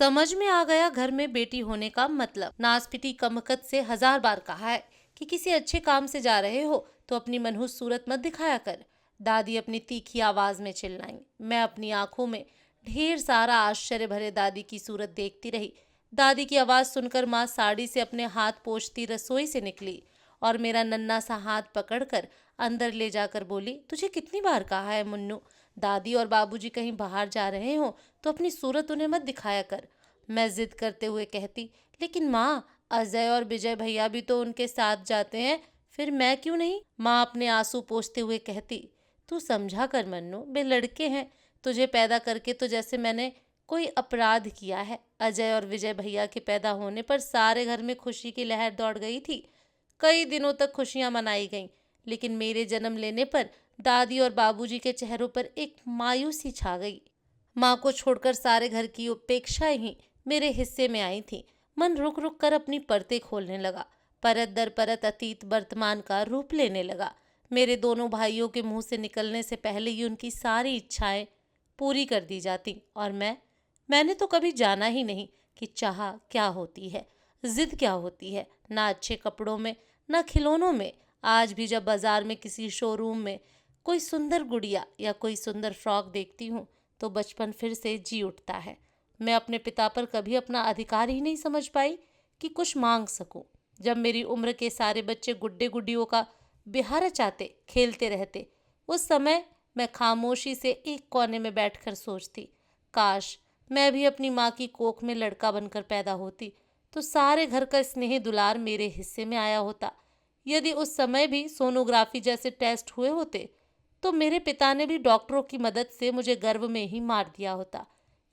समझ में आ गया घर में बेटी होने का मतलब। नासपीटी कमकत से 1000 बार कहा है कि किसी अच्छे काम से जा रहे हो तो अपनी मनहूस सूरत मत दिखाया कर। दादी अपनी तीखी आवाज में चिल्लाई। मैं अपनी आंखों में ढेर सारा आश्चर्य भरे दादी की सूरत देखती रही। दादी की आवाज सुनकर माँ साड़ी से अपने हाथ पोंछती रसोई से निकली और मेरा नन्हा सा हाथ पकड़कर अंदर ले जाकर बोली, तुझे कितनी बार कहा है मुन्नू, दादी और बाबूजी कहीं बाहर जा रहे हो तो अपनी सूरत उन्हें मत दिखाया कर। मैं जिद करते हुए कहती, लेकिन माँ, अजय और विजय भैया भी तो उनके साथ जाते हैं, फिर मैं क्यों नहीं। माँ अपने आंसू पोंछते हुए कहती, तू समझा कर मन्नू, वे लड़के हैं। तुझे पैदा करके तो जैसे मैंने कोई अपराध किया है। अजय और विजय भैया के पैदा होने पर सारे घर में खुशी की लहर दौड़ गई थी। कई दिनों तक खुशियां मनाई गईं, लेकिन मेरे जन्म लेने पर दादी और बाबूजी के चेहरों पर एक मायूसी छा गई। माँ को छोड़कर सारे घर की उपेक्षाएं ही मेरे हिस्से में आई थी। मन रुक रुक कर अपनी परतें खोलने लगा। परत दर परत अतीत वर्तमान का रूप लेने लगा। मेरे दोनों भाइयों के मुंह से निकलने से पहले ही उनकी सारी इच्छाएं पूरी कर दी जाती और मैंने तो कभी जाना ही नहीं कि चाह क्या होती है, जिद क्या होती है। ना अच्छे कपड़ों में, ना खिलौनों में। आज भी जब बाजार में किसी शोरूम में कोई सुंदर गुड़िया या कोई सुंदर फ्रॉक देखती हूँ तो बचपन फिर से जी उठता है। मैं अपने पिता पर कभी अपना अधिकार ही नहीं समझ पाई कि कुछ मांग सकूं। जब मेरी उम्र के सारे बच्चे गुड्डे गुड्डियों का बिहार चाहते, खेलते रहते, उस समय मैं खामोशी से एक कोने में बैठकर सोचती, काश मैं भी अपनी माँ की कोख में लड़का बनकर पैदा होती तो सारे घर का स्नेह दुलार मेरे हिस्से में आया होता। यदि उस समय भी सोनोग्राफी जैसे टेस्ट हुए होते तो मेरे पिता ने भी डॉक्टरों की मदद से मुझे गर्भ में ही मार दिया होता।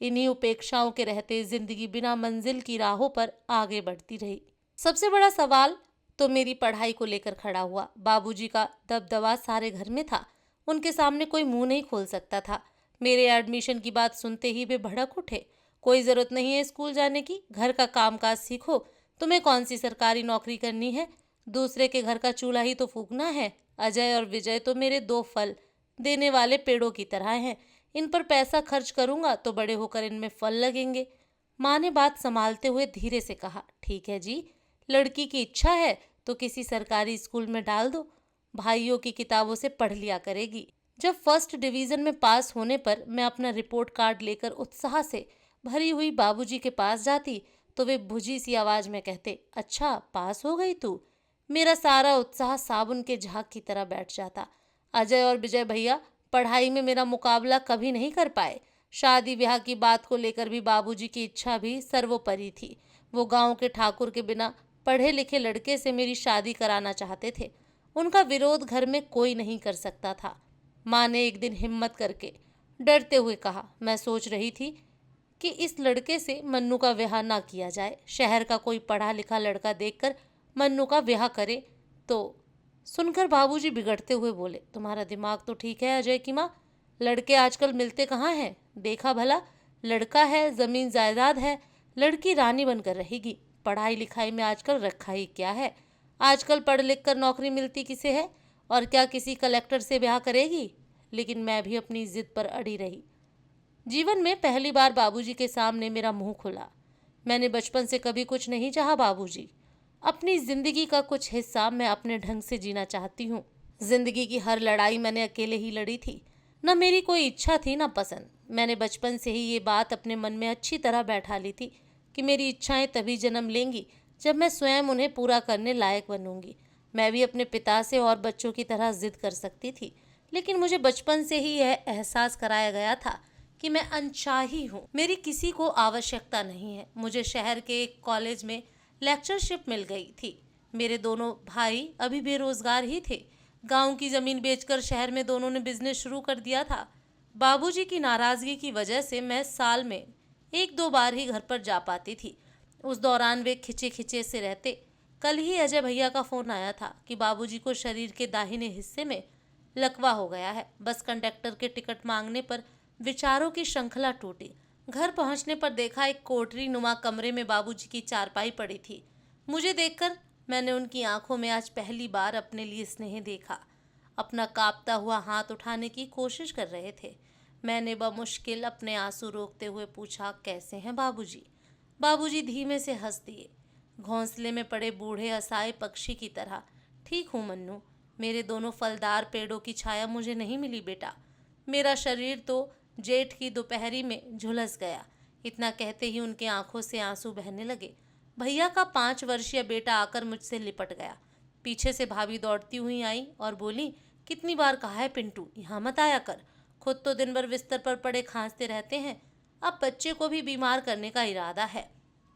इन्हीं उपेक्षाओं के रहते जिंदगी बिना मंजिल की राहों पर आगे बढ़ती रही। सबसे बड़ा सवाल तो मेरी पढ़ाई को लेकर खड़ा हुआ। बाबूजी का दबदबा सारे घर में था, उनके सामने कोई मुंह नहीं खोल सकता था। मेरे एडमिशन की बात सुनते ही वे भड़क उठे, कोई जरूरत नहीं है स्कूल जाने की, घर का कामकाज सीखो, तुम्हें कौन सी सरकारी नौकरी करनी है, दूसरे के घर का चूल्हा ही तो फूकना है। अजय और विजय तो मेरे दो फल देने वाले पेड़ों की तरह हैं, इन पर पैसा खर्च करूंगा तो बड़े होकर इनमें फल लगेंगे। माँ ने बात संभालते हुए धीरे से कहा, ठीक है जी, लड़की की इच्छा है तो किसी सरकारी स्कूल में डाल दो, भाइयों की किताबों से पढ़ लिया करेगी। जब फर्स्ट डिवीजन में पास होने पर मैं अपना रिपोर्ट कार्ड लेकर उत्साह से भरी हुई बाबूजी के पास जाती तो वे भुजी सी आवाज में कहते, अच्छा पास हो गई तू। मेरा सारा उत्साह साबुन के झाग की तरह बैठ जाता। अजय और विजय भैया पढ़ाई में मेरा मुकाबला कभी नहीं कर पाए। शादी ब्याह की बात को लेकर भी बाबूजी की इच्छा भी सर्वोपरि थी। वो गांव के ठाकुर के बिना पढ़े लिखे लड़के से मेरी शादी कराना चाहते थे। उनका विरोध घर में कोई नहीं कर सकता था। माँ ने एक दिन हिम्मत करके डरते हुए कहा, मैं सोच रही थी कि इस लड़के से मन्नू का ब्याह ना किया जाए। शहर का कोई पढ़ा लिखा लड़का देखकर मन्नू का ब्याह करे तो। सुनकर बाबूजी बिगड़ते हुए बोले, तुम्हारा दिमाग तो ठीक है अजय की माँ, लड़के आजकल मिलते कहाँ हैं, देखा भला, लड़का है, जमीन जायदाद है, लड़की रानी बनकर रहेगी। पढ़ाई लिखाई में आजकल रखा ही क्या है, आजकल पढ़ लिख कर नौकरी मिलती किसे है, और क्या किसी कलेक्टर से ब्याह करेगी। लेकिन मैं भी अपनी जिद पर अड़ी रही। जीवन में पहली बार बाबूजी के सामने मेरा मुंह खुला। मैंने बचपन से कभी कुछ नहीं चाहा बाबूजी, अपनी जिंदगी का कुछ हिस्सा मैं अपने ढंग से जीना चाहती हूँ। जिंदगी की हर लड़ाई मैंने अकेले ही लड़ी थी, न मेरी कोई इच्छा थी न पसंद। मैंने बचपन से ही ये बात अपने मन में अच्छी तरह बैठा ली थी कि मेरी इच्छाएं तभी जन्म लेंगी जब मैं स्वयं उन्हें पूरा करने लायक बनूंगी। मैं भी अपने पिता से और बच्चों की तरह जिद कर सकती थी, लेकिन मुझे बचपन से ही यह एहसास कराया गया था कि मैं अनचाही हूँ, मेरी किसी को आवश्यकता नहीं है। मुझे शहर के एक कॉलेज में लेक्चरशिप मिल गई थी। मेरे दोनों भाई अभी बेरोजगार ही थे। गांव की जमीन बेचकर शहर में दोनों ने बिजनेस शुरू कर दिया था। बाबूजी की नाराजगी की वजह से मैं साल में एक दो बार ही घर पर जा पाती थी। उस दौरान वे खिंचे खिंचे से रहते। कल ही अजय भैया का फोन आया था कि बाबूजी को शरीर के दाहिने हिस्से में लकवा हो गया है। बस कंडक्टर के टिकट मांगने पर विचारों की श्रृंखला टूटी। घर पहुंचने पर देखा एक कोठरी नुमा कमरे में बाबूजी की चारपाई पड़ी थी। मुझे देखकर मैंने उनकी आंखों में आज पहली बार अपने लिए स्नेह देखा। अपना कांपता हुआ हाथ उठाने की कोशिश कर रहे थे। मैंने बमुश्किल अपने आंसू रोकते हुए पूछा, कैसे हैं बाबूजी। बाबूजी धीमे से हंस दिए, घोंसले में पड़े बूढ़े असहाय पक्षी की तरह। ठीक हूँ मन्नू, मेरे दोनों फलदार पेड़ों की छाया मुझे नहीं मिली बेटा। मेरा शरीर तो जेठ की दोपहरी में झुलस गया। इतना कहते ही उनके आंखों से आंसू बहने लगे। भैया का 5 वर्षीय बेटा आकर मुझसे लिपट गया। पीछे से भाभी दौड़ती हुई आई और बोली, कितनी बार कहा है पिंटू, यहाँ मत आया कर। खुद तो दिन भर बिस्तर पर पड़े खांसते रहते हैं, अब बच्चे को भी बीमार करने का इरादा है।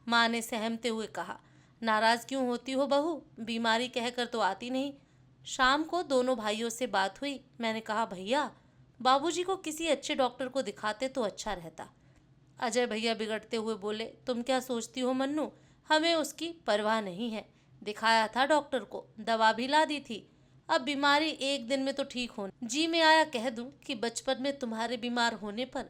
माँ ने सहमते हुए कहा, नाराज क्यों होती हो बहू, बीमारी कहकर तो आती नहीं। शाम को दोनों भाइयों से बात हुई। मैंने कहा, भैया बाबूजी को किसी अच्छे डॉक्टर को दिखाते तो अच्छा रहता। अजय भैया बिगड़ते हुए बोले, तुम क्या सोचती हो मन्नू, हमें उसकी परवाह नहीं है। दिखाया था डॉक्टर को, दवा भी ला दी थी। अब बीमारी एक दिन में तो ठीक होने जी में आया कह दूं कि बचपन में तुम्हारे बीमार होने पर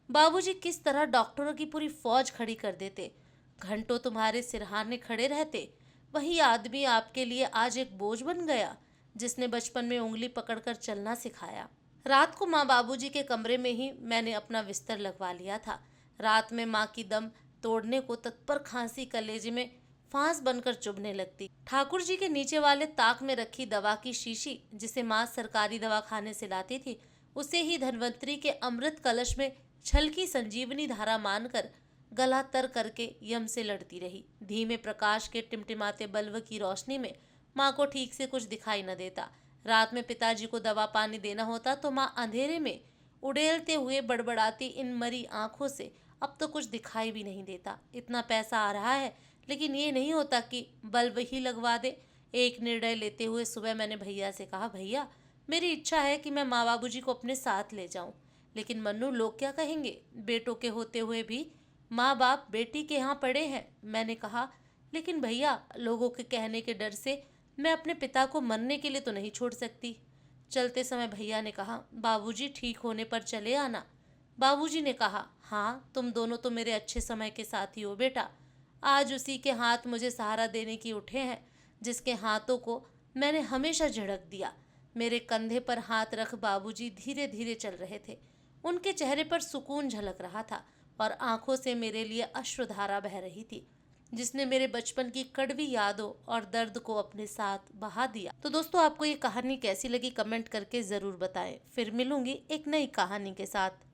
बाबूजी किस तरह डॉक्टरों की पूरी फौज खड़ी कर देते, घंटों तुम्हारे सिरहाने खड़े रहते। वही आदमी आपके लिए आज एक बोझ बन गया, जिसने बचपन में उंगली पकड़कर चलना सिखाया। रात को माँ बाबूजी के कमरे में ही मैंने अपना बिस्तर लगवा लिया था। रात में माँ की दम तोड़ने को तत्पर खांसी कलेजे में फांस बनकर चुभने लगती। ठाकुर जी के नीचे वाले ताक में रखी दवा की शीशी, जिसे माँ सरकारी दवाखाने से लाती थी, उसे ही धन्वंतरी के अमृत कलश में छलकी संजीवनी धारा मानकर गला तर करके यम से लड़ती रही। धीमे प्रकाश के टिमटिमाते बल्ब की रोशनी में माँ को ठीक से कुछ दिखाई न देता। रात में पिताजी को दवा पानी देना होता तो माँ अंधेरे में उड़ेलते हुए बड़बड़ाती, इन मरी आंखों से अब तो कुछ दिखाई भी नहीं देता। इतना पैसा आ रहा है, लेकिन ये नहीं होता कि बल्ब ही लगवा दे। एक निर्णय लेते हुए सुबह मैंने भैया से कहा, भैया मेरी इच्छा है कि मैं माँ बाबूजी को अपने साथ ले जाऊं, लेकिन मन्नू लोग क्या कहेंगे, बेटों के होते हुए भी माँ बाप बेटी के यहाँ पड़े हैं। मैंने कहा, लेकिन भैया लोगों के कहने के डर से मैं अपने पिता को मरने के लिए तो नहीं छोड़ सकती। चलते समय भैया ने कहा, बाबूजी ठीक होने पर चले आना। बाबूजी ने कहा, हाँ तुम दोनों तो मेरे अच्छे समय के साथी हो बेटा। आज उसी के हाथ मुझे सहारा देने की उठे हैं, जिसके हाथों को मैंने हमेशा झिड़क दिया। मेरे कंधे पर हाथ रख बाबूजी धीरे धीरे चल रहे थे। उनके चेहरे पर सुकून झलक रहा था और आंखों से मेरे लिए अश्रुधारा बह रही थी, जिसने मेरे बचपन की कड़वी यादों और दर्द को अपने साथ बहा दिया। तो दोस्तों, आपको ये कहानी कैसी लगी कमेंट करके ज़रूर बताएं। फिर मिलूंगी एक नई कहानी के साथ।